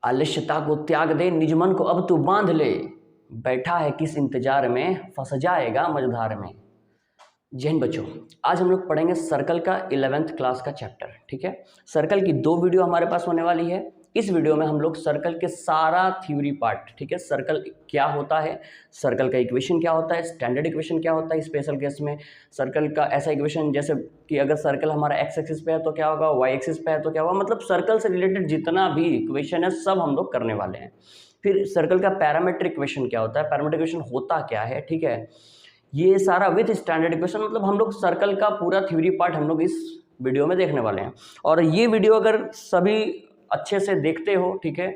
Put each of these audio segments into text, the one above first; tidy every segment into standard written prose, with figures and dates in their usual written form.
आलस्यता को त्याग दे, निज मन को अब तू बांध ले, बैठा है किस इंतजार में, फंस जाएगा मझधार में। जय हिंद बच्चों, आज हम लोग पढ़ेंगे सर्कल का 11th क्लास का चैप्टर। ठीक है, सर्कल की 2 वीडियो हमारे पास होने वाली है। इस वीडियो में हम लोग सर्कल के सारा थ्योरी पार्ट, ठीक है, सर्कल क्या होता है, सर्कल का इक्वेशन क्या होता है, स्टैंडर्ड इक्वेशन क्या होता है, स्पेशल केस में सर्कल का ऐसा इक्वेशन जैसे कि अगर सर्कल हमारा एक्स एक्सिस पे है तो क्या होगा, वाई एक्सिस पे है तो क्या होगा, मतलब सर्कल से रिलेटेड जितना भी इक्वेशन है सब हम लोग करने वाले हैं। फिर सर्कल का पैरामीट्रिक इक्वेशन क्या होता है, पैरामीट्रिक इक्वेशन होता क्या है, ठीक है, ये सारा विथ स्टैंडर्ड इक्वेशन, मतलब हम लोग सर्कल का पूरा थ्योरी पार्ट हम लोग इस वीडियो में देखने वाले हैं। और ये वीडियो अगर सभी अच्छे से देखते हो, ठीक है,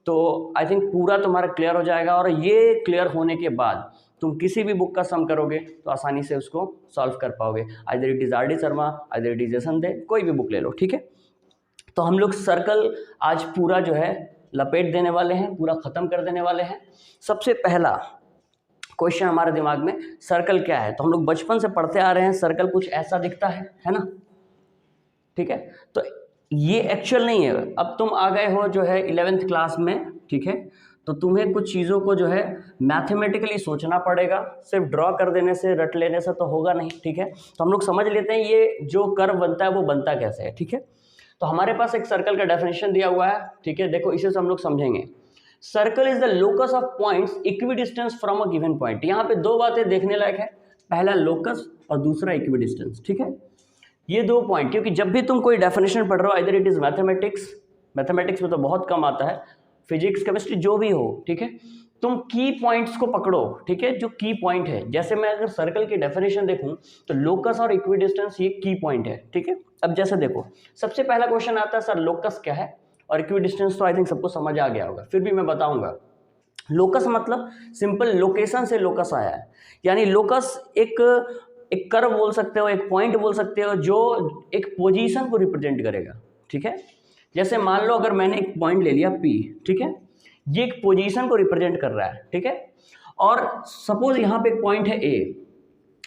तो आई थिंक पूरा तुम्हारा क्लियर हो जाएगा। और ये क्लियर होने के बाद तुम किसी भी बुक का सम करोगे तो आसानी से उसको सॉल्व कर पाओगे। Either it is R D Sharma, either it is जसन दे, कोई भी बुक ले लो, ठीक है। तो हम लोग सर्कल आज पूरा जो है लपेट देने वाले हैं, पूरा खत्म कर देने वाले हैं। सबसे पहला क्वेश्चन हमारे दिमाग में, सर्कल क्या है, तो हम लोग बचपन से पढ़ते आ रहे हैं सर्कल कुछ ऐसा दिखता है ना, ठीक है। तो ये एक्चुअल नहीं है, अब तुम आ गए हो जो है 11th क्लास में, ठीक है, तो तुम्हें कुछ चीज़ों को जो है मैथमेटिकली सोचना पड़ेगा, सिर्फ ड्रॉ कर देने से, रट लेने से तो होगा नहीं, ठीक है। तो हम लोग समझ लेते हैं ये जो कर्व बनता है वो बनता कैसे है, ठीक है। तो हमारे पास एक सर्कल का डेफिनेशन दिया हुआ है, ठीक है, देखो इसे से हम लोग समझेंगे। Circle is the locus of points equidistance from a given point. यहाँ पे 2 बातें देखने लायक है, पहला लोकस और दूसरा इक्विडिस्टेंस, ठीक है। ये 2 पॉइंट, क्योंकि जब भी तुम कोई डेफिनेशन पढ़ रहे हो, आइदर इट इज मैथमेटिक्स में तो बहुत कम आता है, फिजिक्स केमिस्ट्री जो भी हो, ठीक है, तुम की पॉइंट्स को पकड़ो, ठीक है, जो की पॉइंट है। जैसे मैं अगर सर्कल की डेफिनेशन देखूं तो लोकस और इक्विडिस्टेंस ये की पॉइंट है, ठीक है। अब जैसे देखो, सबसे पहला क्वेश्चन आता है सर लोकस क्या है, और इक्विडिस्टेंस तो आई थिंक सबको समझ आ गया होगा, फिर भी मैं बताऊंगा। लोकस मतलब सिंपल लोकेशन से लोकस आया है, यानी लोकस एक कर्व बोल सकते हो, एक पॉइंट बोल सकते हो, जो एक पोजीशन को रिप्रेजेंट करेगा, ठीक है। जैसे मान लो अगर मैंने एक पॉइंट ले लिया P, ठीक है, ये एक पोजीशन को रिप्रेजेंट कर रहा है, ठीक है। और सपोज यहाँ पे एक पॉइंट है A,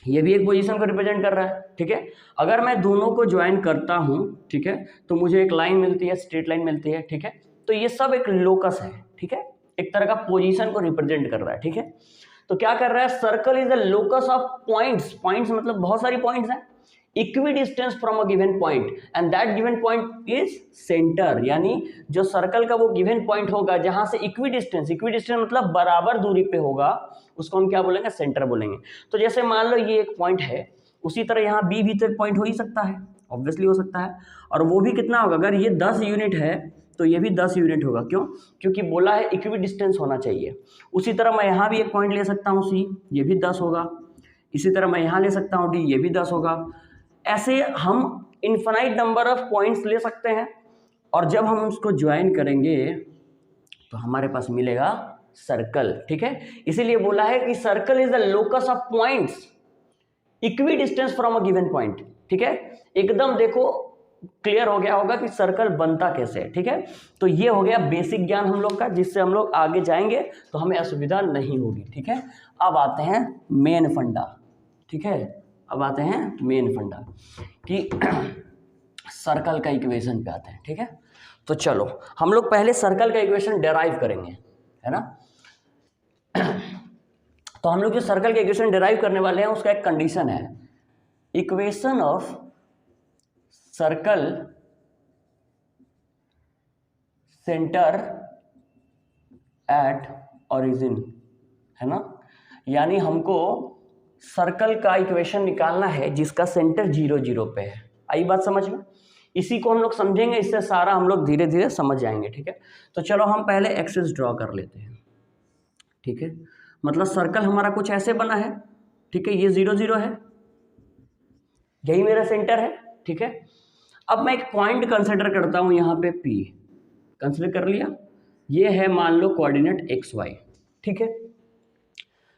ये भी एक पोजीशन को रिप्रेजेंट कर रहा है, ठीक है। अगर मैं दोनों को ज्वाइन करता हूँ, ठीक है, तो मुझे एक लाइन मिलती है, स्ट्रेट लाइन मिलती है, ठीक है। तो ये सब एक लोकस है, ठीक है, एक तरह का पोजीशन को रिप्रेजेंट कर रहा है, ठीक है। तो क्या कर रहा है, circle is the locus of points, points मतलब बहुत सारी पॉइंट्स हैं, equidistance from a given point and that given point is centre, यानी जो सर्कल का वो गिवन पॉइंट होगा जहां से इक्विडिस्टेंस मतलब बराबर दूरी पे होगा, उसको हम क्या बोलेंगे, सेंटर बोलेंगे। तो जैसे मान लो ये एक पॉइंट है, उसी तरह यहाँ बी भी तो एक पॉइंट हो ही सकता है, ऑब्वियसली हो सकता है, और वो भी कितना होगा, अगर ये 10 यूनिट है तो ये भी 10 यूनिट होगा, क्यों, क्योंकि बोला है इक्विडिस्टेंस होना चाहिए। उसी तरह मैं यहाँ भी एक पॉइंट ले सकता हूँ सी, ये भी 10 होगा, इसी तरह मैं यहाँ ले सकता हूँ डी, ये भी 10 होगा। ऐसे हम इनफाइनाइट नंबर ऑफ पॉइंट्स ले सकते हैं, और जब हम उसको ज्वाइन करेंगे तो हमारे पास मिलेगा सर्कल, ठीक है। इसीलिए बोला है कि circle is the locus of points equidistance from a given point, ठीक है। एकदम देखो क्लियर हो गया होगा कि सर्कल बनता कैसे है, ठीक है। तो ये हो गया बेसिक ज्ञान हम लोग का, जिससे हम लोग आगे जाएंगे तो हमें असुविधा नहीं होगी, ठीक है। अब आते हैं मेन फंडा, ठीक है, अब आते हैं मेन फंडा कि सर्कल का इक्वेशन पे आते हैं, ठीक है। तो चलो हम लोग पहले सर्कल का इक्वेशन डेराइव करेंगे, है ना। तो हम लोग जो सर्कल का इक्वेशन डेराइव करने वाले हैं उसका एक कंडीशन है, equation of circle centre at origin, है ना। यानी हमको सर्कल का इक्वेशन निकालना है जिसका सेंटर 0 0 पे है। आई बात समझ में, इसी को हम लोग समझेंगे, इससे सारा हम लोग धीरे धीरे समझ जाएंगे, ठीक है। तो चलो हम पहले एक्सिस ड्रॉ कर लेते हैं, ठीक है। मतलब सर्कल हमारा कुछ ऐसे बना है, ठीक है, ये 0 0 है, यही मेरा सेंटर है, ठीक है। अब मैं एक पॉइंट कंसिडर करता हूं यहाँ पे P, कंसिडर कर लिया, ये है मान लो कोऑर्डिनेट XY, ठीक है।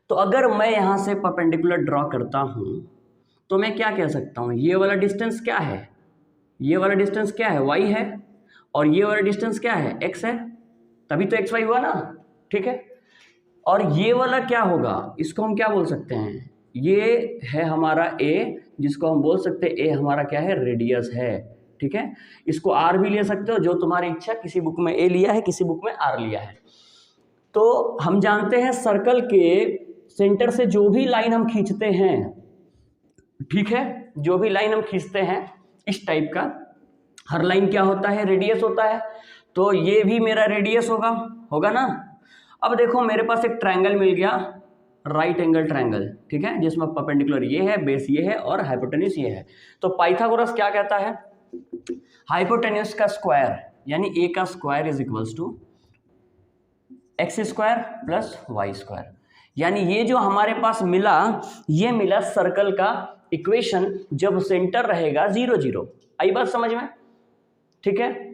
तो अगर मैं यहाँ से परपेंडिकुलर ड्रॉ करता हूँ तो मैं क्या कह सकता हूँ, ये वाला डिस्टेंस क्या है, ये वाला डिस्टेंस क्या है, Y है, और ये वाला डिस्टेंस क्या है, X है, तभी तो XY हुआ ना, ठीक है। और ये वाला क्या होगा, इसको हम क्या बोल सकते हैं, ये है हमारा A, जिसको हम बोल सकते हैं A हमारा क्या है, रेडियस है, ठीक है। इसको आर भी ले सकते हो, जो तुम्हारी इच्छा, किसी बुक में ए लिया है, किसी बुक में आर लिया है। तो हम जानते हैं सर्कल के सेंटर से जो भी लाइन हम खींचते हैं, ठीक है, जो भी लाइन हम खींचते हैं इस टाइप का, हर लाइन क्या होता है, रेडियस होता है। तो ये भी मेरा रेडियस होगा ना। अब देखो मेरे पास एक ट्रायंगल मिल गया, राइट एंगल ट्रायंगल, ठीक है, जिसमें परपेंडिकुलर ये है, बेस ये है और हाइपोटेन्यूज ये है। तो पाइथागोरस क्या कहता है, हाइपोटेन्यूज का स्क्वायर यानी ए का square is equals to X square plus Y square. यानी ये जो हमारे पास मिला, ये मिला सर्कल का इक्वेशन जब सेंटर रहेगा 0 0। आई बात समझ में, ठीक है।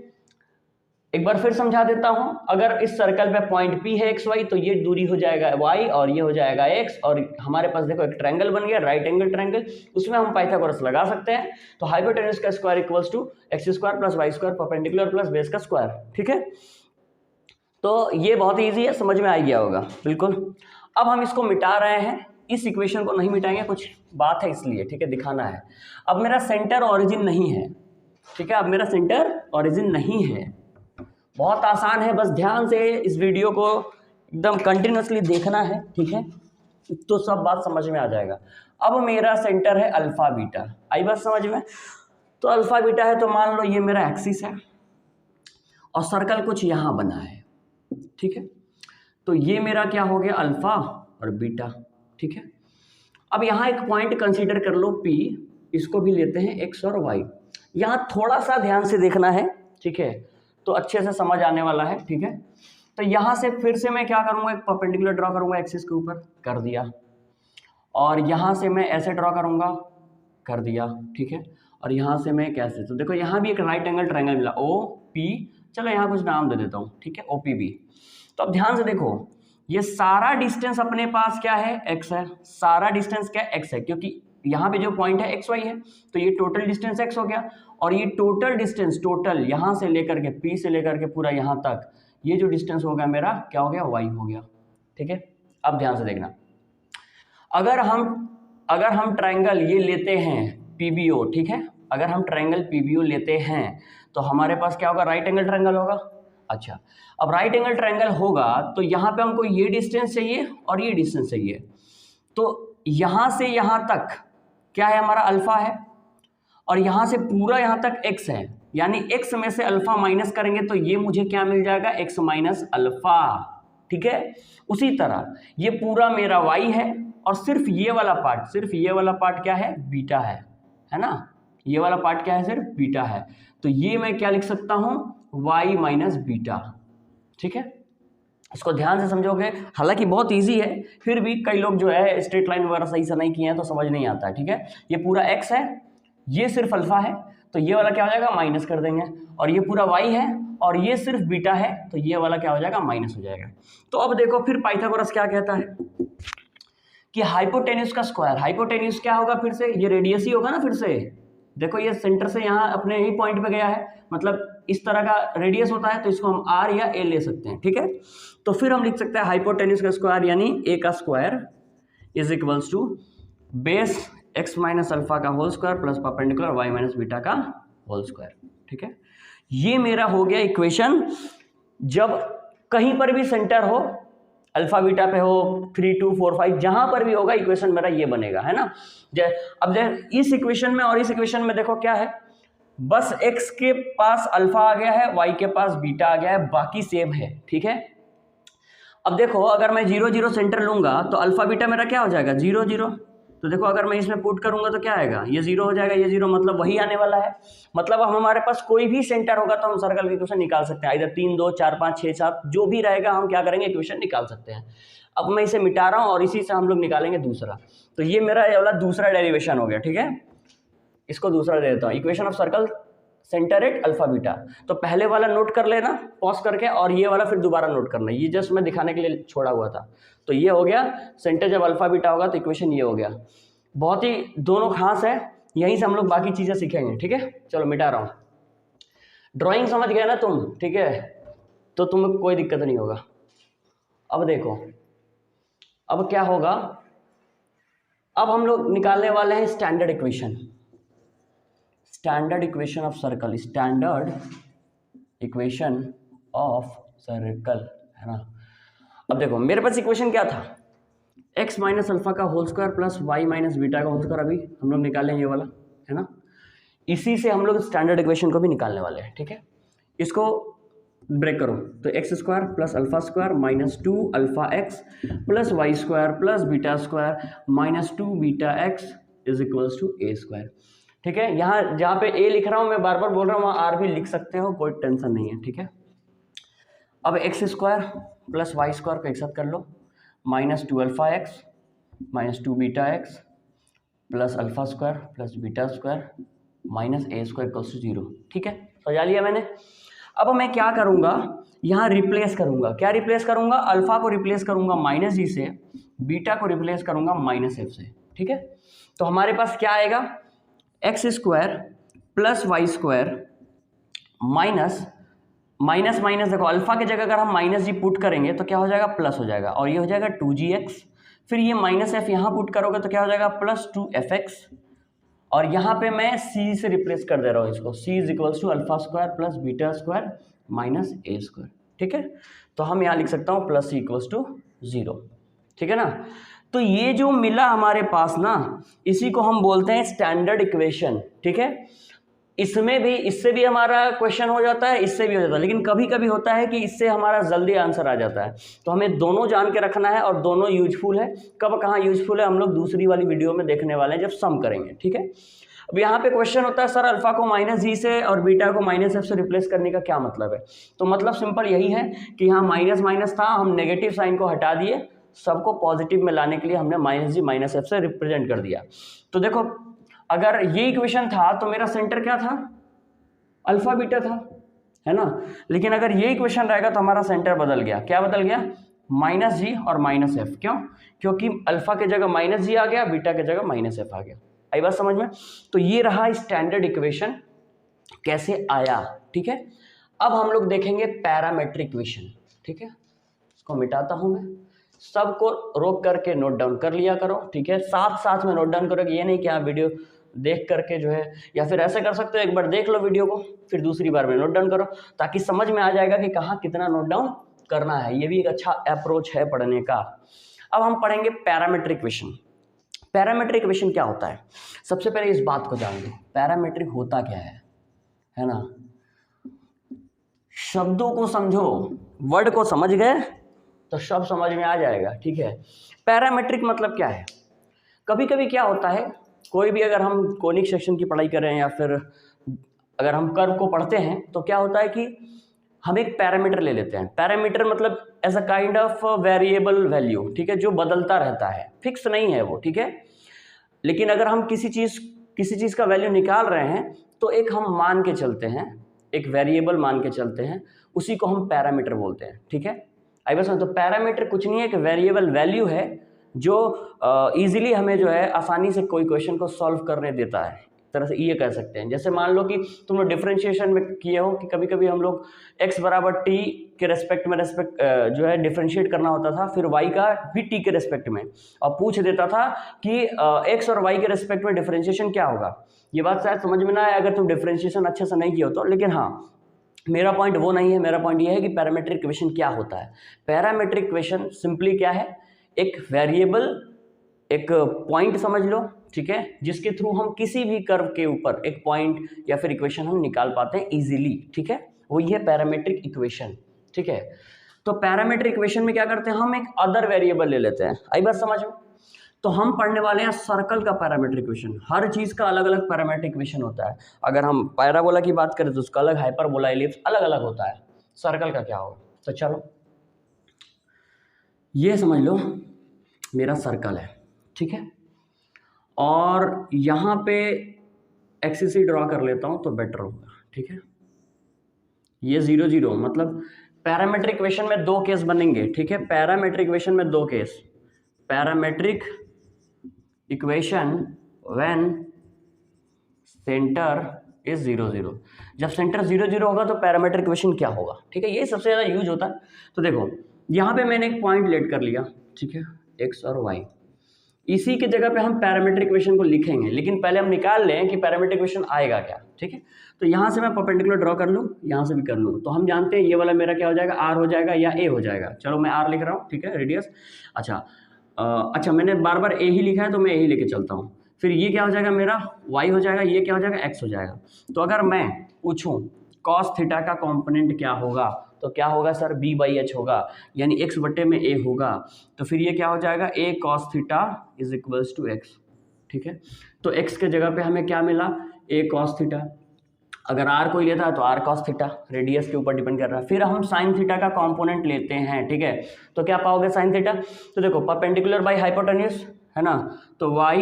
एक बार फिर समझा देता हूं, अगर इस सर्कल पे पॉइंट P है XY, तो ये दूरी हो जाएगा Y और ये हो जाएगा X, और हमारे पास देखो एक ट्रायंगल बन गया, राइट एंगल ट्रायंगल, उसमें हम पाइथागोरस लगा सकते हैं। तो हाइपोटेन्यूज का square equals to X square plus Y square perpendicular plus base का स्क्वायर, ठीक है। तो ये बहुत ईजी है, समझ में आ गया होगा बिल्कुल। अब हम इसको मिटा रहे हैं, इस इक्वेशन को नहीं मिटाएंगे, कुछ बात है इसलिए, ठीक है, दिखाना है। अब मेरा सेंटर ऑरिजिन नहीं है, ठीक है, अब मेरा सेंटर ऑरिजिन नहीं है। बहुत आसान है, बस ध्यान से इस वीडियो को एकदम कंटिन्यूसली देखना है, ठीक है, तो सब बात समझ में आ जाएगा। अब मेरा सेंटर है अल्फा बीटा, आई बात समझ में। तो अल्फा बीटा है तो मान लो ये मेरा एक्सिस है और सर्कल कुछ यहाँ बना है, ठीक है। तो ये मेरा क्या हो गया, अल्फा और बीटा, ठीक है। अब यहाँ एक पॉइंट कंसीडर कर लो P, इसको भी लेते हैं एक्स और वाई। यहाँ थोड़ा सा ध्यान से देखना है, ठीक है, तो अच्छे से समझ आने वाला है, ठीक है। तो यहाँ से फिर से मैं क्या करूँगा, एक परपेंडिकुलर ड्रॉ करूँगा एक्सिस के ऊपर, कर दिया, और यहाँ से मैं ऐसे ड्रॉ करूँगा, कर दिया, ठीक है। और यहाँ से मैं कैसे, तो देखो यहाँ भी एक राइट एंगल ट्रायंगल मिला OP, चलो यहाँ कुछ नाम दे देता हूँ, ठीक है, OPB। तो अब ध्यान से देखो, ये सारा डिस्टेंस अपने पास क्या है, x है, सारा डिस्टेंस क्या है, x है, क्योंकि यहाँ पे जो पॉइंट है XY है, तो ये टोटल डिस्टेंस x हो गया। और ये टोटल डिस्टेंस, टोटल यहाँ से लेकर के P से लेकर के पूरा यहाँ तक, ये जो डिस्टेंस हो गया मेरा क्या हो गया, y हो गया, ठीक है। अब ध्यान से देखना, अगर हम ट्रायंगल ये लेते हैं PBO, ठीक है, अगर हम ट्रायंगल PBO लेते हैं तो हमारे पास क्या होगा, राइट एंगल ट्रायंगल होगा। अच्छा, अब राइट एंगल ट्रायंगल होगा तो यहाँ पे हमको ये डिस्टेंस चाहिए और ये डिस्टेंस चाहिए। तो यहाँ से यहाँ तक क्या है, हमारा अल्फा है, और यहाँ से पूरा यहाँ तक x है, यानी x में से अल्फा माइनस करेंगे तो ये मुझे क्या मिल जाएगा, x माइनस अल्फा, ठीक है। उसी तरह ये पूरा मेरा y है, और सिर्फ ये वाला पार्ट क्या है, बीटा है ना, ये वाला पार्ट क्या है, सिर्फ बीटा है। तो ये मैं क्या लिख सकता हूँ, y माइनस बीटा, ठीक है। इसको ध्यान से समझोगे, हालांकि बहुत इजी है, फिर भी कई लोग जो है स्ट्रेट लाइन वगैरह सही से नहीं किए हैं तो समझ नहीं आता है, ठीक है। ये पूरा x है, ये सिर्फ अल्फा है, तो ये वाला क्या हो जाएगा, माइनस कर देंगे, और ये पूरा y है और ये सिर्फ बीटा है, तो ये वाला क्या हो जाएगा, माइनस हो जाएगा। तो अब देखो फिर पाइथागोरस क्या कहता है कि हाइपोटेन्यूज का स्क्वायर, हाइपोटेन्यूज क्या होगा, फिर से ये रेडियस ही होगा ना, फिर से देखो ये सेंटर से यहाँ अपने ही पॉइंट पे गया है, मतलब इस तरह का रेडियस होता है, तो इसको हम r या a ले सकते हैं, ठीक है। तो फिर हम लिख सकते हैं हाइपोटेन्यूज का स्क्वायर यानी a का square is equals to base x minus alpha का whole square plus perpendicular y minus beta का होल स्क्वायर, ठीक है। ये मेरा हो गया इक्वेशन, जब कहीं पर भी सेंटर हो, अल्फा बीटा पे हो, 3 2 4 5 जहां पर भी होगा, इक्वेशन मेरा ये बनेगा, है ना। अब इस इक्वेशन में और इस इक्वेशन में देखो क्या है, बस x के पास अल्फा आ गया है, y के पास बीटा आ गया है, बाकी सेम है, ठीक है। अब देखो अगर मैं 0 0 सेंटर लूंगा तो अल्फा बीटा मेरा क्या हो जाएगा, 0 0। तो देखो अगर मैं इसमें पुट करूंगा तो क्या आएगा, ये 0 हो जाएगा, ये 0 मतलब वही आने वाला है। मतलब अब हमारे पास कोई भी सेंटर होगा तो हम सर्कल की इक्वेशन निकाल सकते हैं, इधर 3 2 4 5 6 7 जो भी रहेगा हम क्या करेंगे, इक्वेशन निकाल सकते हैं। अब मैं इसे मिटा रहा हूँ और इसी से हम लोग निकालेंगे दूसरा। तो ये मेरा ये वाला दूसरा डेरिवेशन हो गया, ठीक है। इसको दूसरा दे देता हूँ, equation of circle centre at alpha beta. तो पहले वाला नोट कर लेना पॉज करके, और ये वाला फिर दोबारा नोट करना, ये जस्ट मैं दिखाने के लिए छोड़ा हुआ था। तो ये हो गया सेंटर जब अल्फा बीटा होगा तो इक्वेशन ये हो गया। बहुत ही दोनों खास है, यहीं से हम लोग बाकी चीजें सीखेंगे, ठीक है। चलो मिटा रहा हूँ, ड्राइंग समझ गए ना तुम, ठीक है, तो तुम्हें कोई दिक्कत नहीं होगा। अब देखो अब क्या होगा, अब हम लोग निकालने वाले हैं standard equation. Standard equation of circle, standard equation of circle, है ना। अब देखो मेरे पास इक्वेशन क्या था, x माइनस अल्फा का whole square plus Y minus beta का होल स्क्वायर, अभी हम लोग निकालेंगे ये वाला, है ना। इसी से हम लोग स्टैंडर्ड इक्वेशन को भी निकालने वाले हैं, ठीक है। इसको ब्रेक करो तो X square plus alpha square minus 2 alpha X plus Y square plus beta square minus 2 beta X is equals to A square, ठीक है। यहाँ जहाँ पे ए लिख रहा हूँ मैं, बार बार बोल रहा हूँ, वहाँ आर भी लिख सकते हो, कोई टेंशन नहीं है, ठीक है। अब X square plus Y square को एक साथ कर लो, minus 2 alpha X minus 2 beta X plus alpha square plus beta square minus A square equals to 0, ठीक है। सजा लिया मैंने। अब मैं क्या करूँगा, यहाँ रिप्लेस करूँगा, क्या रिप्लेस करूँगा, अल्फा को रिप्लेस करूँगा माइनस जी से, बीटा को रिप्लेस करूँगा माइनस एफ से, ठीक है। तो हमारे पास क्या आएगा, X square plus Y square minus minus minus, देखो अल्फा की जगह अगर हम माइनस जी पुट करेंगे तो क्या हो जाएगा, प्लस हो जाएगा, और ये हो जाएगा 2gx, फिर ये माइनस एफ यहाँ पुट करोगे तो क्या हो जाएगा प्लस 2fx, और यहाँ पे मैं c से रिप्लेस कर दे रहा हूँ इसको, c is equals to alpha square plus beta square minus A square, ठीक है। तो हम यहाँ लिख सकता हूँ प्लस सी इक्वल्स टू 0, ठीक है ना। तो ये जो मिला हमारे पास ना, इसी को हम बोलते हैं स्टैंडर्ड इक्वेशन, ठीक है। इसमें भी, इससे भी हमारा क्वेश्चन हो जाता है, इससे भी हो जाता है, लेकिन कभी कभी होता है कि इससे हमारा जल्दी आंसर आ जाता है, तो हमें दोनों जान के रखना है, और दोनों यूजफुल है। कब कहाँ यूजफुल है हम लोग दूसरी वाली वीडियो में देखने वाले हैं जब सम करेंगे, ठीक है। अब यहाँ पे क्वेश्चन होता है सर अल्फा को माइनस जी से और बीटा को माइनस एफ से रिप्लेस करने का क्या मतलब है। तो मतलब सिंपल यही है कि यहाँ माइनस माइनस था, हम नेगेटिव साइन को हटा दिए, सबको पॉजिटिव में लाने के लिए हमने माइनस जी माइनस एफ से रिप्रेजेंट कर दिया। तो देखो अगर ये इक्वेशन था तो मेरा सेंटर क्या था, अल्फा बीटा था, है ना। लेकिन अगर ये इक्वेशन रहेगा तो हमारा सेंटर बदल गया, क्या बदल गया, माइनस जी और माइनस एफ। क्यों, क्योंकि अल्फा के जगह माइनस जी आ गया, बीटा के जगह माइनस एफ आ गया। आई बात समझ में। तो ये रहा स्टैंडर्ड इक्वेशन कैसे आया, ठीक है। अब हम लोग देखेंगे पैरामेट्रिक इक्वेशन, ठीक है। इसको मिटाता हूं मैं, सबको रोक करके नोट डाउन कर लिया करो, ठीक है। साथ साथ में नोट डाउन करोगे, ये नहीं कि आप वीडियो देख करके जो है, या फिर ऐसे कर सकते हो एक बार देख लो वीडियो को, फिर दूसरी बार में नोट डाउन करो, ताकि समझ में आ जाएगा कि कहाँ कितना नोट डाउन करना है। ये भी एक अच्छा अप्रोच है पढ़ने का। अब हम पढ़ेंगे पैरामेट्रिक इक्वेशन। पैरामेट्रिक इक्वेशन क्या होता है, सबसे पहले इस बात को जान लो, पैरामेट्रिक होता क्या है ना। शब्दों को समझो, वर्ड को समझ गए तो सब समझ में आ जाएगा, ठीक है। पैरामेट्रिक मतलब क्या है, कभी कभी क्या होता है, कोई भी अगर हम कोनिक सेक्शन की पढ़ाई करें या फिर अगर हम कर्व को पढ़ते हैं तो क्या होता है कि हम एक पैरामीटर ले लेते हैं। पैरामीटर मतलब as a kind of variable value, ठीक है, जो बदलता रहता है, फिक्स नहीं है वो, ठीक है। लेकिन अगर हम किसी चीज़ का वैल्यू निकाल रहे हैं तो एक हम मान के चलते हैं, एक वेरिएबल मान के चलते हैं, उसी को हम पैरामीटर बोलते हैं, ठीक है। आई बस। तो पैरामीटर कुछ नहीं है, एक वेरिएबल वैल्यू है जो इजीली हमें जो है आसानी से कोई क्वेश्चन को सॉल्व करने देता है, तरह से ये कह सकते हैं। जैसे मान लो कि तुम लोग डिफरेंशिएशन में किए हो कि कभी कभी हम लोग x बराबर t के रेस्पेक्ट में जो है डिफरेंशिएट करना होता था, फिर y का भी t के रेस्पेक्ट में, और पूछ देता था कि x और y के रेस्पेक्ट में डिफरेंशिएशन क्या होगा। ये बात शायद समझ में ना आए अगर तुम डिफरेंशिएशन अच्छे से नहीं किए हो तो, लेकिन हाँ मेरा पॉइंट वो नहीं है। मेरा पॉइंट ये है कि पैरामेट्रिक इक्वेशन क्या होता है। पैरामेट्रिक इक्वेशन सिंपली क्या है, एक वेरिएबल, एक पॉइंट समझ लो, ठीक है, जिसके थ्रू हम किसी भी कर्व के ऊपर एक पॉइंट या फिर इक्वेशन हम निकाल पाते हैं इजीली, ठीक है, वो ये पैरामेट्रिक इक्वेशन, ठीक है। तो पैरामेट्रिक इक्वेशन में क्या करते हैं, हम एक अदर वेरिएबल ले लेते हैं। आई बात समझ में। तो हम पढ़ने वाले हैं सर्कल का पैरामेट्रिक इक्वेशन। हर चीज़ का अलग अलग पैरामेट्रिक इक्वेशन होता है। अगर हम पैराबोला की बात करें तो उसका अलग, हाइपरबोला, एलिप्स अलग अलग होता है। सर्कल का क्या होगा, तो चलो ये समझ लो मेरा सर्कल है, ठीक है, और यहाँ पे एक्सिस ही ड्रॉ कर लेता हूँ तो बेटर होगा, ठीक है। ये 0 0 मतलब पैरामेट्रिक इक्वेशन में दो केस बनेंगे, ठीक है। पैरामेट्रिक इक्वेशन में दो case, parametric equation when centre is 0 0। जब सेंटर 0 0 होगा तो पैरामेट्रिक इक्वेशन क्या होगा, ठीक है, ये सबसे ज़्यादा यूज होता है। तो देखो यहाँ पे मैंने एक पॉइंट लेट कर लिया, ठीक है, x और y, इसी की जगह पे हम पैरामीट्रिक इक्वेशन को लिखेंगे, लेकिन पहले हम निकाल लें कि पैरामीट्रिक इक्वेशन आएगा क्या। ठीक है, तो यहाँ से मैं परपेंडिकुलर ड्रॉ कर लूँ, यहाँ से भी कर लूँ, तो हम जानते हैं ये वाला मेरा क्या हो जाएगा, आर हो जाएगा या ए हो जाएगा। चलो मैं आर लिख रहा हूँ, ठीक है, रेडियस। अच्छा मैंने बार बार ए ही लिखा है तो मैं ए ही लेके चलता हूँ। फिर ये क्या हो जाएगा मेरा, वाई हो जाएगा, ये क्या हो जाएगा, एक्स हो जाएगा। तो अगर मैं पूछूँ कॉस थीटा का कॉम्पोनेंट क्या होगा, तो क्या होगा सर, बी बाई एच होगा, यानी एक्स बटे में ए होगा। तो फिर ये क्या हो जाएगा, A cos theta is equals to X. ठीक है, तो एक्स के जगह पे हमें क्या मिला, ए कॉस थीटा। अगर आर कोई लेता है तो आर कॉस थीटा, रेडियस के ऊपर डिपेंड कर रहा है। फिर हम साइन थीटा का कंपोनेंट लेते हैं। ठीक है, तो क्या पाओगे साइन थीटा, तो देखो परपेंडिकुलर बाई हाइपोटेन्यूज है ना, तो y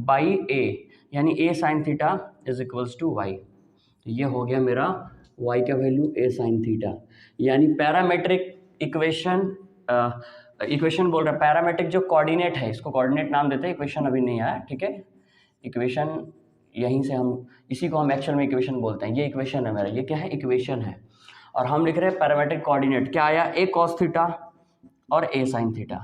बाई ए यानी A sine theta is equals to Y. तो ये हो गया मेरा y का वैल्यू ए साइन थीटा, यानी पैरामेट्रिक इक्वेशन बोल रहा है, पैरामेट्रिक जो कोऑर्डिनेट है, इसको कोऑर्डिनेट नाम देते हैं, इक्वेशन अभी नहीं आया। ठीक है, इक्वेशन यहीं से हम, इसी को हम एक्चुअल में इक्वेशन बोलते हैं। ये इक्वेशन है मेरा, ये क्या है, इक्वेशन है, और हम लिख रहे हैं पैरामेट्रिक कोऑर्डिनेट। क्या आया, ए कॉस थीटा और ए साइन थीटा।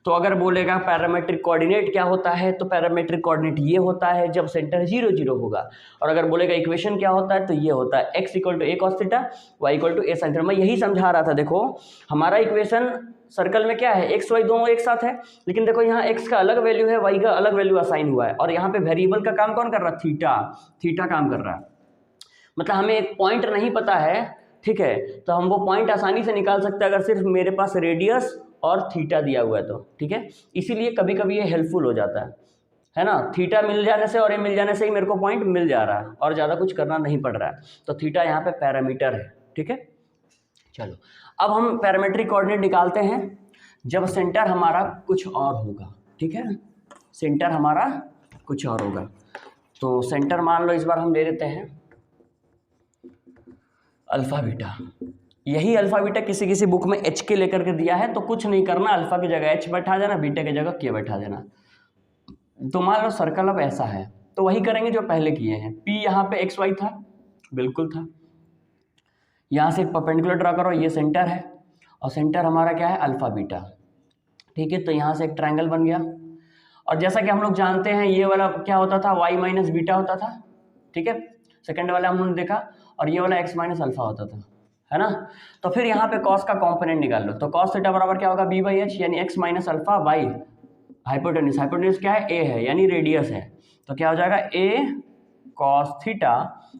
तो अगर बोलेगा पैरामेट्रिक कोऑर्डिनेट क्या होता है, तो पैरामेट्रिक कोऑर्डिनेट ये होता है जब सेंटर 0 0 होगा। और अगर बोलेगा इक्वेशन क्या होता है, तो ये होता है x equal to A cos theta, y equal to A sine theta. मैं यही समझा रहा था। देखो हमारा इक्वेशन सर्कल में क्या है, एक्स वाई दोनों एक साथ है, लेकिन देखो यहाँ x का अलग वैल्यू है, y का अलग वैल्यू असाइन हुआ है, और यहाँ पे वेरिएबल का काम कौन कर रहा है, थीटा काम कर रहा है। मतलब हमें एक पॉइंट नहीं पता है, ठीक है, तो हम वो पॉइंट आसानी से निकाल सकते हैं अगर सिर्फ मेरे पास रेडियस और थीटा दिया हुआ है तो। ठीक है, इसीलिए कभी कभी ये हेल्पफुल हो जाता है ना, थीटा मिल जाने से और ए मिल जाने से ही मेरे को पॉइंट मिल जा रहा है और ज़्यादा कुछ करना नहीं पड़ रहा है। तो थीटा यहाँ पे पैरामीटर है। ठीक है, चलो अब हम पैरामेट्रिक कोऑर्डिनेट निकालते हैं जब सेंटर हमारा कुछ और होगा। ठीक है, सेंटर हमारा कुछ और होगा। तो सेंटर मान लो इस बार हम ले लेते हैं अल्फा बीटा। यही अल्फा बीटा किसी किसी बुक में एच के लेकर के दिया है, तो कुछ नहीं करना, अल्फा की जगह एच बैठा देना, बीटा की जगह के बैठा देना। तो मान लो सर्कल अब ऐसा है, तो वही करेंगे जो पहले किए हैं। P यहाँ पे एक्स वाई था, बिल्कुल था, यहाँ से परपेंडिकुलर ड्रा करो, ये सेंटर है, और सेंटर हमारा क्या है, अल्फा बीटा। ठीक है, तो यहाँ से एक ट्रायंगल बन गया, और जैसा कि हम लोग जानते हैं ये वाला क्या होता था, y माइनस बीटा होता था। ठीक है, सेकेंड वाला हमने देखा, और ये वाला x माइनस अल्फा होता था, है ना। तो फिर यहाँ पे कॉस का कंपोनेंट निकाल लो, तो कॉस थीटा बराबर क्या होगा, b बाई एच, यानी x minus alpha by hypotenuse. Hypotenuse क्या है, a है, यानी रेडियस है, तो क्या हो जाएगा, a cos theta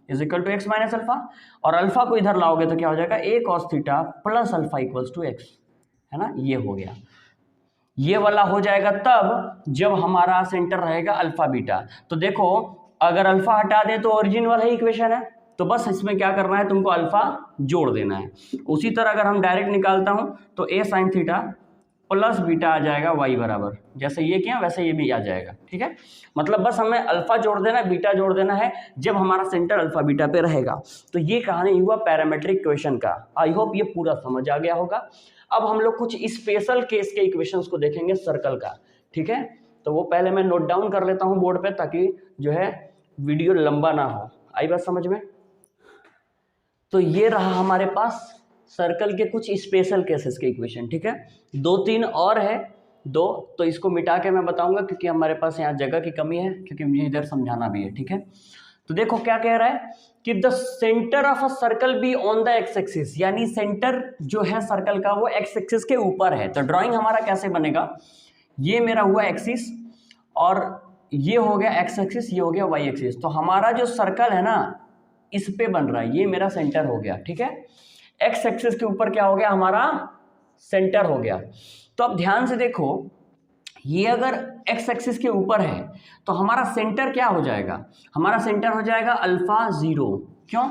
is equal to X minus alpha, और अल्फा को इधर लाओगे तो क्या हो जाएगा, a cos theta plus alpha equals to X, है ना। ये हो गया, ये वाला हो जाएगा तब जब हमारा सेंटर रहेगा अल्फा बीटा। तो देखो अगर अल्फा हटा दें तो ओरिजिन वाला ही इक्वेशन है, तो बस इसमें क्या करना है, तुमको अल्फा जोड़ देना है। उसी तरह अगर हम डायरेक्ट निकालता हूं तो ए साइन थीटा प्लस बीटा आ जाएगा y बराबर, जैसे ये किया वैसे ये भी आ जाएगा। ठीक है, मतलब बस हमें अल्फा जोड़ देना है, बीटा जोड़ देना है जब हमारा सेंटर अल्फा बीटा पे रहेगा। तो ये कहानी हुआ पैरामेट्रिक इक्वेशन का। आई होप ये पूरा समझ आ गया होगा। अब हम लोग कुछ स्पेशल केस के इक्वेशंस को देखेंगे सर्कल का। ठीक है, तो वो पहले मैं नोट डाउन कर लेता हूँ बोर्ड पे, ताकि जो है वीडियो लंबा ना हो। आई बात समझ में। तो ये रहा हमारे पास सर्कल के कुछ स्पेशल केसेस के इक्वेशन। ठीक है, 2-3 और है, तो इसको मिटा के मैं बताऊंगा क्योंकि हमारे पास यहाँ जगह की कमी है, क्योंकि मुझे इधर समझाना भी है। ठीक है, तो देखो क्या कह रहा है कि the centre of a circle be on the x axis, यानी सेंटर जो है सर्कल का वो एक्स एक्सिस के ऊपर है। तो ड्राइंग हमारा कैसे बनेगा, ये मेरा हुआ एक्सिस और ये हो गया एक्स एक्सिस, ये हो गया वाई एक्सिस। तो हमारा जो सर्कल है ना इस पे बन रहा है, ये मेरा सेंटर हो गया। ठीक है, एक्स एक्सिस के ऊपर क्या हो गया, हमारा सेंटर हो गया। तो अब ध्यान से देखो, ये अगर एक्स एक्सिस के ऊपर है तो हमारा सेंटर क्या हो जाएगा, हमारा सेंटर हो जाएगा अल्फा 0। क्यों,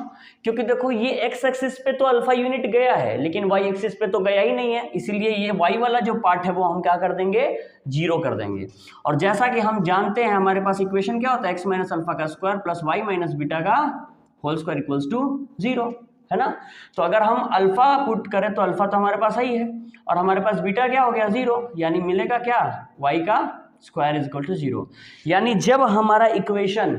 क्योंकि देखो ये एक्स एक्सिस पे तो अल्फा यूनिट गया है, लेकिन वाई एक्सिस पे तो गया ही नहीं है, इसीलिए ये वाई वाला जो पार्ट है वो हम क्या कर देंगे, 0 कर देंगे। और जैसा कि हम जानते हैं हमारे पास इक्वेशन क्या होता है, एक्स माइनस अल्फा का square plus Y minus beta का होल स्क्वायर इक्वल्स टू 0, है ना। तो अगर हम अल्फा पुट करें तो अल्फा तो हमारे पास ही है, और हमारे पास बीटा क्या हो गया 0, यानी मिलेगा क्या, y का स्क्वायर इज इक्वल टू 0। यानी जब हमारा इक्वेशन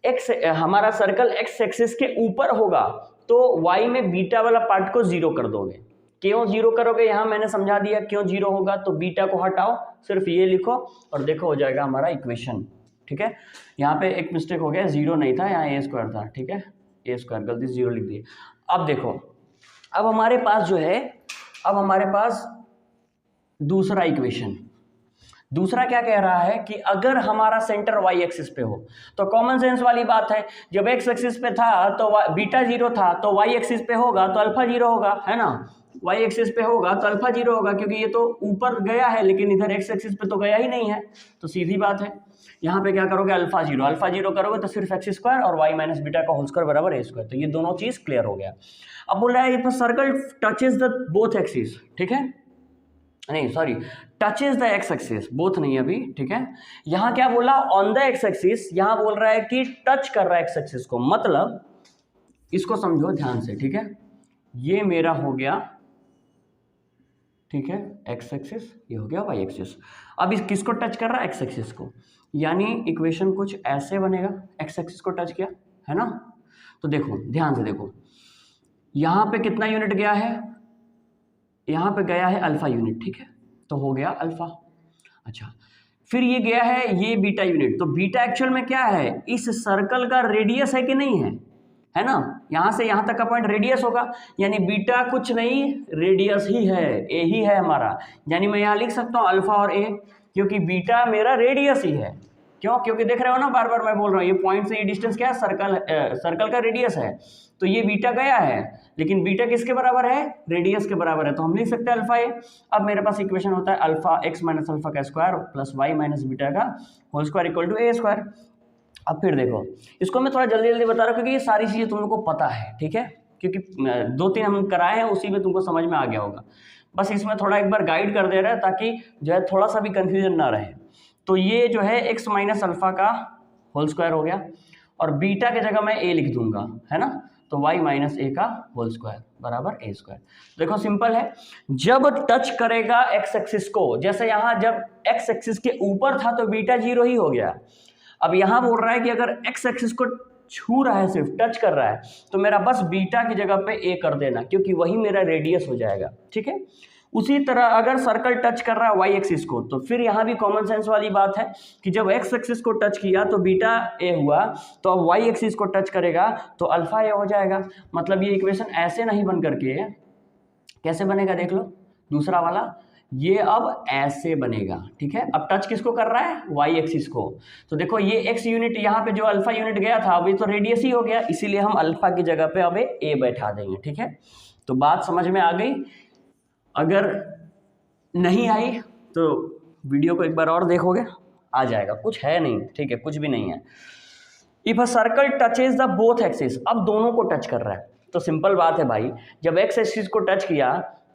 x, हमारा सर्कल x एक्सिस के ऊपर होगा तो y में बीटा वाला पार्ट को 0 कर दोगे। क्यों जीरो करोगे यहाँ मैंने समझा दिया क्यों जीरो होगा, तो बीटा को हटाओ, सिर्फ ये लिखो और देखो हो जाएगा हमारा इक्वेशन। ठीक है, यहाँ पे एक मिस्टेक हो गया, जीरो नहीं था यहाँ ए स्क्वायर था। ठीक है, ए स्क्वायर गलती से जीरो लिख दिए। अब देखो, अब हमारे पास जो है, अब हमारे पास दूसरा इक्वेशन, दूसरा क्या कह रहा है कि अगर हमारा सेंटर वाई एक्सिस पे हो, तो कॉमन सेंस वाली बात है, जब एक्स एक्सिस पे था तो बीटा जीरो था, तो वाई एक्सिस पे होगा तो अल्फा जीरो होगा, है ना। वाई एक्सिस पे होगा तो अल्फा जीरो होगा, क्योंकि ये तो ऊपर गया है लेकिन इधर एक्स एक्सिस पे तो गया ही नहीं है, तो सीधी बात है। यहाँ पे क्या करोगे, अल्फा जीरो करोगे तो सिर्फ एक्स स्क्वायर और वाई माइनस बीटा का होल स्क्वायर बराबर ए स्क्वायर, तो ये दोनों चीज क्लियर हो गया। अब बोल रहा है if circle touches the both axis, ठीक है, नहीं sorry, touches the x axis, both नहीं अभी, ठीक है। यहाँ क्या बोला, ऑन द एक्स एक्सिस, यहाँ बोल रहा है कि टच कर रहा है एक्स एक्सिस को, मतलब इसको समझो ध्यान से, ठीक है। ये मेरा हो गया, ठीक है, एक्स एक्सिस, ये हो गया वाई एक्सिस। अब इस किसको टच कर रहा है, एक्स एक्सिस को, यानी इक्वेशन कुछ ऐसे बनेगा, एक्स एक्सिस को टच किया, है ना। तो देखो ध्यान से देखो, यहाँ पे कितना यूनिट गया है, यहाँ पे गया है अल्फा यूनिट, ठीक है, तो हो गया अल्फा। अच्छा, फिर ये गया है ये बीटा यूनिट, तो बीटा एक्चुअल में क्या है, इस सर्कल का रेडियस है कि नहीं है ना, यहाँ से यहाँ तक का पॉइंट रेडियस होगा, यानी बीटा कुछ नहीं रेडियस ही है, ए ही है हमारा, यानी मैं यहाँ लिख सकता हूँ अल्फा और ए, क्योंकि बीटा मेरा रेडियस ही है। क्यों, क्योंकि देख रहे हो ना, बार बार मैं बोल रहा हूँ, ये पॉइंट से ये डिस्टेंस क्या है, सर्कल का रेडियस है, तो ये बीटा गया है, लेकिन बीटा किसके बराबर है, रेडियस के बराबर है, तो हम लिख सकते हैं अल्फा ए। अब मेरे पास इक्वेशन होता है अल्फा एक्स माइनस अल्फा का square plus Y minus beta का whole square equal to A square. अब फिर देखो, इसको मैं थोड़ा जल्दी जल्दी बता रहा हूँ क्योंकि ये सारी चीज़ें तुम लोग को पता है, ठीक है, क्योंकि 2-3 हम कराए हैं, उसी में तुमको समझ में आ गया होगा, बस इसमें थोड़ा एक बार गाइड कर दे रहा है ताकि जो है थोड़ा सा भी कन्फ्यूजन ना रहे। तो ये जो है एक्स माइनस अल्फा का होल स्क्वायर हो गया, और बीटा की जगह मैं ए लिख दूंगा, है ना, तो y माइनस ए का होल स्क्वायर बराबर ए स्क्वायर। देखो सिंपल है, जब टच करेगा एक्स एक्सिस को, जैसे यहाँ जब एक्स एक्सिस के ऊपर था तो बीटा जीरो ही हो गया। अब यहाँ बोल रहा है कि अगर एक्स एक्सिस को छू रहा है, सिर्फ टच कर रहा है, तो मेरा बस बीटा की जगह पे ए कर देना, क्योंकि वही मेरा रेडियस हो जाएगा, ठीक है। उसी तरह अगर सर्कल टच कर रहा है वाई एक्सिस को, तो फिर यहाँ भी कॉमन सेंस वाली बात है कि जब एक्स एक्सिस को टच किया तो बीटा ए हुआ, तो अब वाई एक्सिस को टच करेगा तो अल्फा ए हो जाएगा। मतलब ये इक्वेशन ऐसे नहीं बन करके कैसे बनेगा, देख लो दूसरा वाला, ये अब ऐसे बनेगा, ठीक है। अब टच किसको कर रहा है, वाई एक्सिस को, तो देखो ये एक्स यूनिट यहाँ पे जो अल्फा यूनिट गया था, अभी तो रेडियस ही हो गया, इसीलिए हम अल्फा की जगह पे अब ए बैठा देंगे, ठीक है। तो बात समझ में आ गई, अगर नहीं आई तो वीडियो को एक बार और देखोगे, आ जाएगा, कुछ है नहीं, ठीक है, कुछ भी नहीं है। If a circle touches the both axis, अब दोनों को टच कर रहा है, तो सिंपल बात है भाई, जब एक्स एक्सिस को टच किया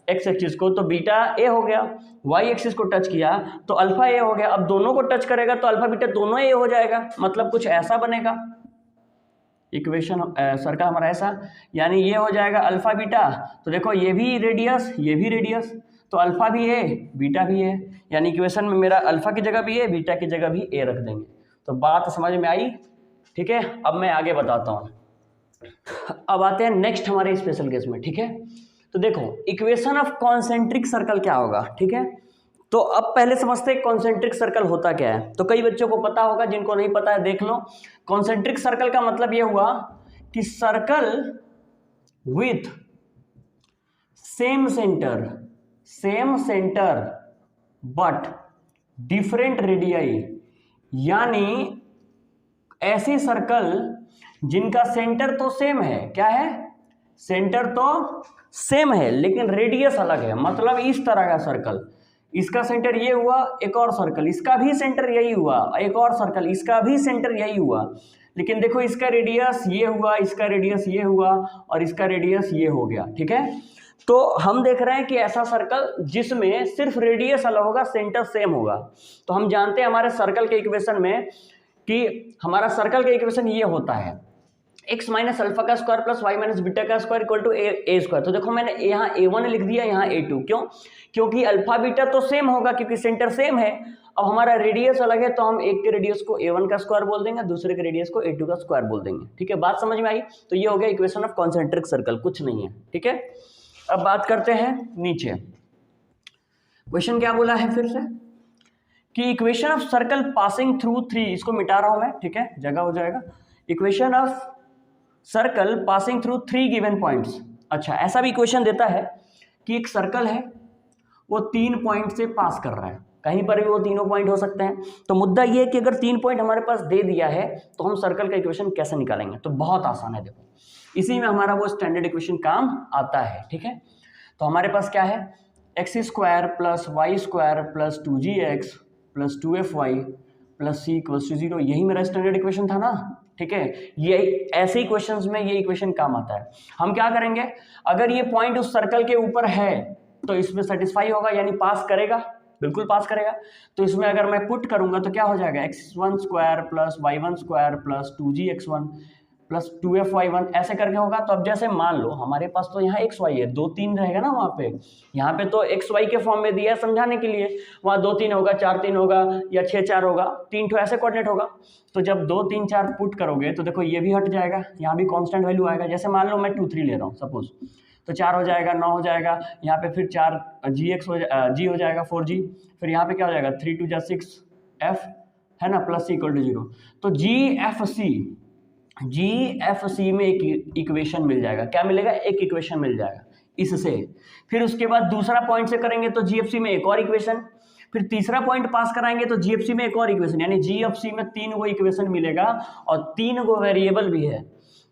एक्स एक्सिस को तो बीटा ए हो गया, वाई एक्सिस को टच किया तो अल्फा ए हो गया। अब दोनों को टच करेगा तो अल्फा बीटा दोनों ए हो जाएगा, मतलब कुछ ऐसा बनेगा इक्वेशन, सर्कल हमारा ऐसा, यानी ये हो जाएगा अल्फा बीटा, तो देखो ये भी रेडियस ये भी रेडियस, तो अल्फा भी है बीटा भी है, यानी इक्वेशन में मेरा अल्फा की जगह भी है बीटा की जगह भी ए रख देंगे। तो बात समझ में आई, ठीक है। अब मैं आगे बताता हूँ, अब आते हैं नेक्स्ट हमारे स्पेशल केस में, ठीक है। तो देखो इक्वेशन ऑफ कॉन्सेंट्रिक सर्कल क्या होगा, ठीक है। तो अब पहले समझते हैं कॉन्सेंट्रिक सर्कल होता क्या है, तो कई बच्चों को पता होगा, जिनको नहीं पता है देख लो। कॉन्सेंट्रिक सर्कल का मतलब ये हुआ कि circle with same centre but different radii, यानी ऐसी सर्कल जिनका सेंटर तो सेम है, क्या है, सेंटर तो सेम है लेकिन रेडियस अलग है। मतलब इस तरह का सर्कल, इसका सेंटर ये हुआ, एक और सर्कल इसका भी सेंटर यही हुआ, एक और सर्कल इसका भी सेंटर यही हुआ, लेकिन देखो इसका रेडियस ये हुआ, इसका रेडियस ये हुआ और इसका रेडियस ये हो गया, ठीक है। तो हम देख रहे हैं कि ऐसा सर्कल जिसमें सिर्फ रेडियस अलग होगा, सेंटर सेम होगा। तो हम जानते हैं हमारे सर्कल के इक्वेशन में कि हमारा सर्कल का इक्वेशन ये होता है एक्स माइनस अल्फा का square plus Y minus beta का square equal to A square. तो देखो मैंने यहाँ a1 लिख दिया, यहाँ a2, क्यों, क्योंकि अल्फा बीटा तो सेम होगा क्योंकि सेंटर सेम है। अब हमारा रेडियस अलग है तो हम एक के रेडियस को a1 का स्क्वायर बोल देंगे, दूसरे के रेडियस को a2 का स्क्वायर बोल देंगे, ठीक है। बात समझ में आई। तो ये हो गया इक्वेशन ऑफ कॉन्सेंट्रिक सर्कल, कुछ नहीं है, ठीक है। अब बात करते हैं नीचे, क्वेश्चन क्या बोला है फिर से कि equation of circle passing through 3, इसको मिटा रहा हूं मैं, ठीक है, जगह हो जाएगा। Equation of circle passing through 3 given points. अच्छा, ऐसा भी इक्वेशन देता है कि एक सर्कल है, वो 3 पॉइंट से पास कर रहा है, कहीं पर भी वो तीनों पॉइंट हो सकते हैं। तो मुद्दा ये है कि अगर 3 पॉइंट हमारे पास दे दिया है तो हम सर्कल का इक्वेशन कैसे निकालेंगे। तो बहुत आसान है, देखो इसी में हमारा वो स्टैंडर्ड इक्वेशन काम आता है, ठीक है। तो हमारे पास क्या है, X square plus Y square plus 2gx plus 2fy plus c equals to 0, यही मेरा स्टैंडर्ड इक्वेशन था ना, ठीक है। ये ऐसे ही क्वेश्चंस में ये इक्वेशन काम आता है। हम क्या करेंगे, अगर ये पॉइंट उस सर्कल के ऊपर है तो इसमें सेटिस्फाई होगा, यानी पास करेगा, बिल्कुल पास करेगा। तो इसमें अगर मैं पुट करूंगा तो क्या हो जाएगा, x1 square plus y1 square plus 2gx1 plus 2fy1 ऐसे करके होगा। तो अब जैसे मान लो हमारे पास तो यहाँ xy है, 2 3 रहेगा ना वहाँ पे, यहाँ पे तो xy के फॉर्म में दिया है समझाने के लिए, वहाँ 2 3 होगा, 4 3 होगा या 6 4 होगा, 3 ठो ऐसे कोऑर्डिनेट होगा। तो जब 2 3 4 पुट करोगे तो देखो ये भी हट जाएगा, यहाँ भी कांस्टेंट वैल्यू आएगा। जैसे मान लो मैं 2 3 ले रहा हूँ सपोज, तो 4 हो जाएगा, 9 हो जाएगा, यहाँ पे फिर 4 g हो जाएगा 4g, फिर यहाँ पे क्या हो जाएगा 3 2 6 f है ना प्लस c इक्वल टू 0। तो GFC में एक इक्वेशन मिल जाएगा, क्या मिलेगा, एक इक्वेशन मिल जाएगा इससे। फिर उसके बाद दूसरा पॉइंट से करेंगे तो GFC में एक और इक्वेशन, फिर तीसरा पॉइंट पास कराएंगे तो GFC में एक और इक्वेशन, यानी GFC में 3 गो इक्वेशन मिलेगा और 3 गो वेरिएबल भी है।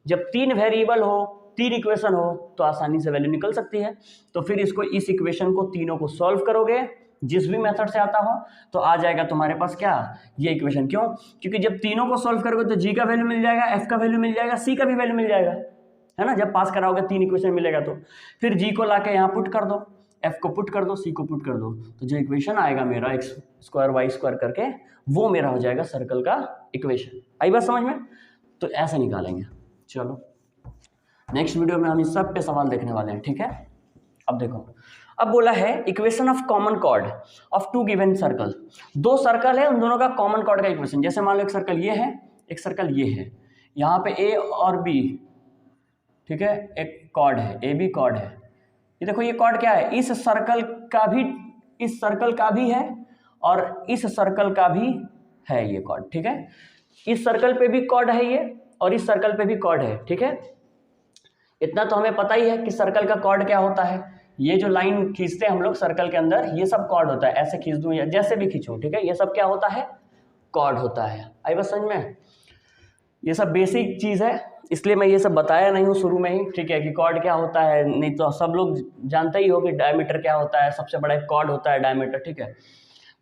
जब 3 वेरिएबल हो, 3 इक्वेशन हो तो आसानी से वैल्यू निकल सकती है। तो फिर इसको, इस इक्वेशन को तीनों को सॉल्व करोगे जिस भी मेथड से आता हो तो आ जाएगा तुम्हारे पास क्या, ये इक्वेशन। क्यों, क्योंकि जब तीनों को सॉल्व करोगे तो g का वैल्यू मिल जाएगा, f का वैल्यू मिल जाएगा, c का भी वैल्यू मिल जाएगा, है ना। जब पास कराओगे 3 इक्वेशन मिलेगा तो फिर g को लाके यहाँ पुट कर दो, f को पुट कर दो, c को पुट कर दो, तो जो इक्वेशन आएगा मेरा x स्क्वायर वाई स्क्वायर करके, वो मेरा हो जाएगा सर्कल का इक्वेशन। आई बात समझ में। तो ऐसे निकालेंगे। चलो नेक्स्ट वीडियो में हम इस सब पे सवाल देखने वाले हैं, ठीक है। अब देखो, अब बोला है equation of common chord of 2 given circle. 2 circle है, उन दोनों का कॉमन कॉर्ड का इक्वेशन। जैसे मान लो एक सर्कल ये है, एक सर्कल ये है, यहाँ पे a और b, ठीक है, एक कॉर्ड है, ए बी कॉर्ड है। ये देखो ये कॉर्ड क्या है, इस सर्कल का भी है और इस सर्कल का भी है ये कॉर्ड, ठीक है। इस सर्कल पे भी कॉर्ड है ये और इस सर्कल पे भी कॉर्ड है, ठीक है। इतना तो हमें पता ही है कि सर्कल का कॉर्ड क्या होता है। ये जो लाइन खींचते हैं हम लोग सर्कल के अंदर, ये सब कॉर्ड होता है, ऐसे खींच दूं या जैसे भी खींचूं, ठीक है, ये सब क्या होता है, कॉर्ड होता है। आई बस समझ में, ये सब बेसिक चीज़ है, इसलिए मैं ये सब बताया नहीं हूँ शुरू में ही, ठीक है, कि कॉर्ड क्या होता है। नहीं तो सब लोग जानते ही हो कि डायमीटर क्या होता है, सबसे बड़ा एक कॉर्ड होता है डायमीटर, ठीक है।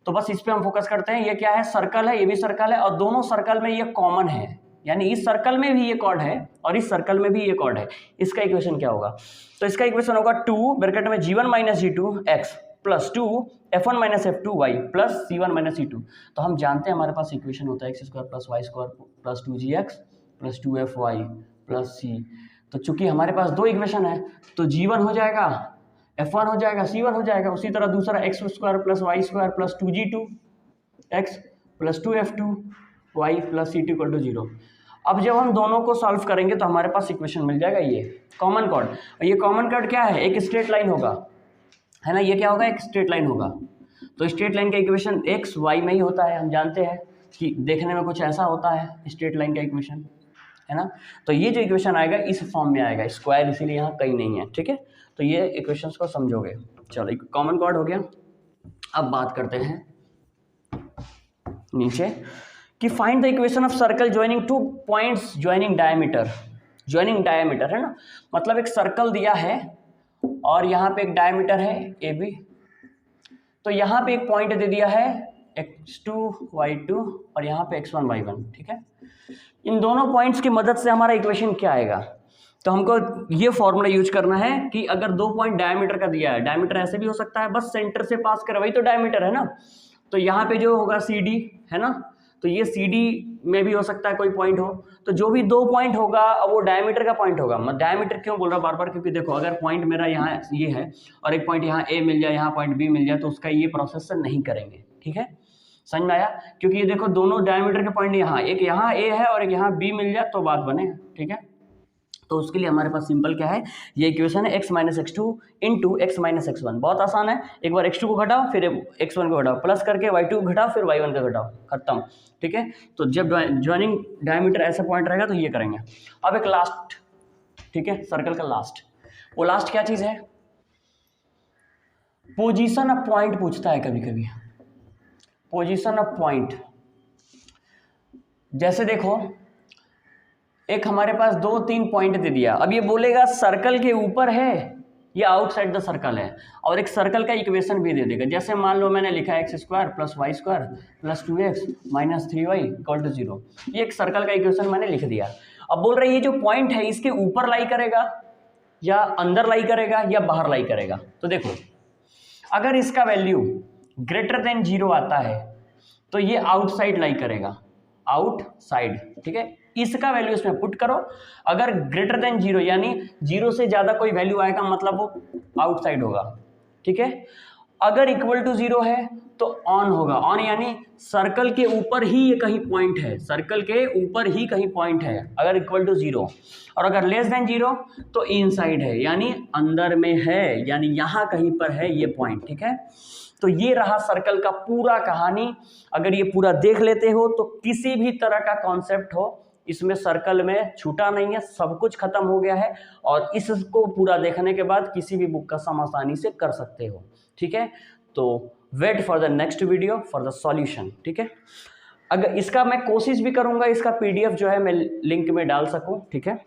तो बस इस पर हम फोकस करते हैं। ये क्या है, सर्कल है, ये भी सर्कल है और दोनों सर्कल में ये कॉमन है, यानी इस सर्कल में भी ये कॉर्ड है और इस सर्कल में भी ये कॉर्ड है। इसका इक्वेशन क्या होगा, तो इसका इक्वेशन होगा 2 ब्रैकेट में g1 minus g2 x plus 2 f1 minus f2 y plus c1 minus c2। तो हम जानते हैं हमारे पास इक्वेशन होता है x square plus Y square plus 2gx plus 2fy plus c। तो चूंकि हमारे पास 2 इक्वेशन है तो g1 हो जाएगा, f1 हो जाएगा, c1 हो जाएगा। उसी तरह दूसरा x square plus Y square plus 2g2 x plus 2f2 y plus c2 equal to 0। अब जब हम दोनों को सॉल्व करेंगे तो हमारे पास इक्वेशन मिल जाएगा ये कॉमन कॉर्ड। और ये कॉमन कॉर्ड क्या है, एक स्ट्रेट लाइन होगा, है ना। ये क्या होगा, एक स्ट्रेट लाइन होगा। तो स्ट्रेट लाइन का इक्वेशन एक्स वाई में ही होता है, हम जानते हैं कि देखने में कुछ ऐसा होता है स्ट्रेट लाइन का इक्वेशन, है ना। तो ये जो इक्वेशन आएगा इस फॉर्म में आएगा, स्क्वायर इसीलिए यहाँ कहीं नहीं है, ठीक है। तो ये इक्वेशंस को समझोगे। चलो कॉमन कॉर्ड हो गया। अब बात करते हैं नीचे कि find the equation of circle joining 2 points joining diameter है ना। मतलब एक सर्कल दिया है और यहाँ पे एक डायमीटर है ए बी, तो यहाँ पे एक पॉइंट दे दिया है x2 y2 और यहाँ पे x1 y1, ठीक है। इन दोनों पॉइंट्स की मदद से हमारा इक्वेशन क्या आएगा, तो हमको ये फॉर्मूला यूज करना है कि अगर 2 पॉइंट डायमीटर का दिया है, डायमीटर ऐसे भी हो सकता है, बस सेंटर से पास करे, वही तो डायमीटर है ना। तो यहाँ पे जो होगा CD है ना, तो ये CD में भी हो सकता है कोई पॉइंट हो। तो जो भी 2 पॉइंट होगा वो डायमीटर का पॉइंट होगा। मैं डायमीटर क्यों बोल रहा हूँ बार बार, क्योंकि देखो अगर पॉइंट मेरा यहाँ ये है और एक पॉइंट यहाँ A मिल जाए, यहाँ पॉइंट B मिल जाए, तो उसका ये प्रोसेस नहीं करेंगे, ठीक है, समझ में आया। क्योंकि ये देखो दोनों डायमीटर के पॉइंट यहाँ, एक यहाँ A है और एक यहाँ B मिल जाए तो बात बने, ठीक है। तो उसके लिए हमारे पास सिंपल क्या है, ये इक्वेशन है x minus x two into x minus x one. बहुत आसान है, एक बार x2 को घटाओ फिर x1 को घटाओ, प्लस करके y2 को घटाओ फिर y1 का घटाओ, खत्म। ठीक है, तो जब ज्वाइनिंग डायमीटर ऐसा पॉइंट रहेगा तो ये करेंगे। अब एक लास्ट, ठीक है, सर्कल का लास्ट, वो लास्ट क्या चीज़ है, पोजीशन ऑफ पॉइंट पूछता है कभी कभी, पोजीशन ऑफ पॉइंट। जैसे देखो एक हमारे पास 2-3 पॉइंट दे दिया, अब ये बोलेगा सर्कल के ऊपर है या आउटसाइड द सर्कल है, और एक सर्कल का इक्वेशन भी दे देगा। जैसे मान लो मैंने लिखा है x² + y² + 2x - 3y = 0, ये एक सर्कल का इक्वेशन मैंने लिख दिया। अब बोल रहे हैं ये जो पॉइंट है इसके ऊपर लाई करेगा या अंदर लाई करेगा या बाहर लाई करेगा। तो देखो अगर इसका वैल्यू ग्रेटर देन 0 आता है तो ये आउटसाइड लाई करेगा, आउटसाइड। ठीक है, इसका वैल्यू इसमें पुट करो, अगर ग्रेटर देन 0 यानी 0 से ज्यादा कोई वैल्यू आएगा मतलब वो आउटसाइड होगा। ठीक है, अगर इक्वल टू 0 है तो ऑन होगा, ऑन यानी सर्कल के ऊपर ही ये कहीं पॉइंट है, सर्कल के ऊपर ही कहीं पॉइंट है अगर इक्वल टू 0, और अगर लेस देन 0 तो इनसाइड है यानी अंदर में है, यानी यहाँ कहीं पर है ये पॉइंट। ठीक है, तो ये रहा सर्कल का पूरा कहानी। अगर ये पूरा देख लेते हो तो किसी भी तरह का कॉन्सेप्ट हो इसमें सर्कल में छूटा नहीं है, सब कुछ खत्म हो गया है, और इसको पूरा देखने के बाद किसी भी बुक का सम आसानी से कर सकते हो। ठीक है, तो wait for the next video for the solution. ठीक है, अगर इसका मैं कोशिश भी करूंगा इसका PDF जो है मैं लिंक में डाल सकूं। ठीक है।